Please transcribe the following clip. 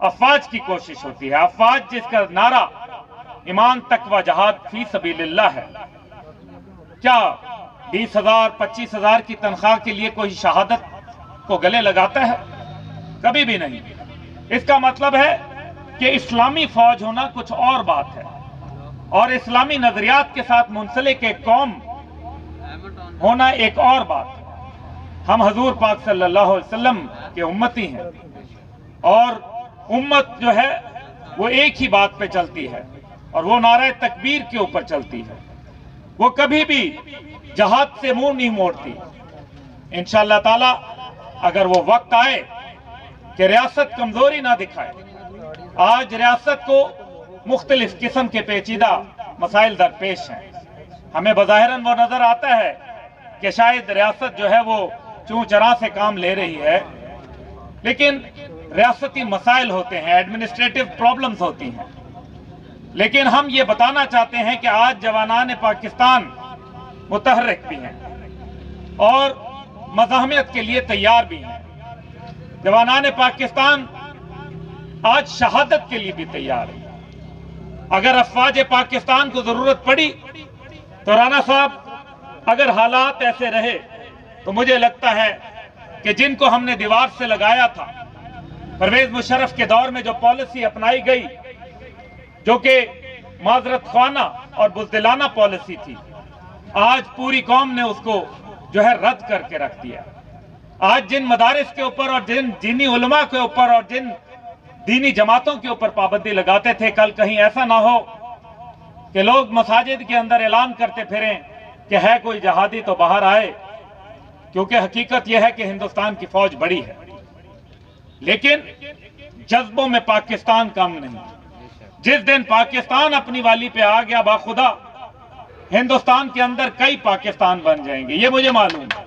افواج کی کوشش ہوتی ہے. افواج جس کا نعرہ ایمان تقوی جہاد فی سبیل اللہ ہے. کیا 20,000 25,000 کی تنخواہ کے لیے کوئی شہادت کو گلے لگاتا ہے؟ کبھی بھی نہیں. اس کا مطلب ہے کہ اسلامی فوج ہونا کچھ اور بات ہے اور اسلامی نظریات کے ساتھ منسلک ایک قوم ہونا ایک اور بات ہے. ہم حضور پاک صلی اللہ علیہ وسلم کے امتی ہیں اور امت جو ہے وہ ایک ہی بات پہ چلتی ہے اور وہ نعرہ تکبیر کے اوپر چلتی ہے. وہ کبھی بھی جہاد سے منہ نہیں موڑتی. انشاءاللہ تعالی اگر وہ وقت آئے کہ ریاست کمزوری نہ دکھائے. آج ریاست کو مختلف قسم کے پیچیدہ مسائل درپیش ہیں. ہمیں بظاہراً وہ نظر آتا ہے کہ شاید ریاست جو ہے وہ چون چراں سے کام لے رہی ہے، لیکن ریاستی مسائل ہوتے ہیں، ایڈمنسٹریٹو پرابلمز ہوتی ہیں. لیکن ہم یہ بتانا چاہتے ہیں کہ آج جوانان پاکستان متحرک بھی ہیں اور مزاحمت کے لیے تیار بھی ہیں. جوانان پاکستان آج شہادت کے لیے بھی تیار ہیں. اگر افواج پاکستان کو ضرورت پڑی تو رانا صاحب اگر حالات ایسے رہے تو مجھے لگتا ہے کہ جن کو ہم نے دیوار سے لگایا تھا، پرویز مشرف کے دور میں جو پالیسی اپنائی گئی جو کہ معذرت خوانہ اور بزدلانہ پالیسی تھی، آج پوری قوم نے اس کو جو ہے رد کر کے رکھ دیا. آج جن مدارس کے اوپر اور جن دینی علماء کے اوپر اور جن دینی جماعتوں کے اوپر پابندی لگاتے تھے، کل کہیں ایسا نہ ہو کہ لوگ مساجد کے اندر اعلان کرتے پھریں کہ ہے کوئی جہادی تو باہر آئے. کیونکہ حقیقت یہ ہے کہ ہندوستان کی فوج بڑی ہے لیکن جذبوں میں پاکستان کم نہیں. جس دن پاکستان اپنی والی پہ آ گیا، باخدا ہندوستان کے اندر کئی پاکستان بن جائیں گے، یہ مجھے معلوم ہے.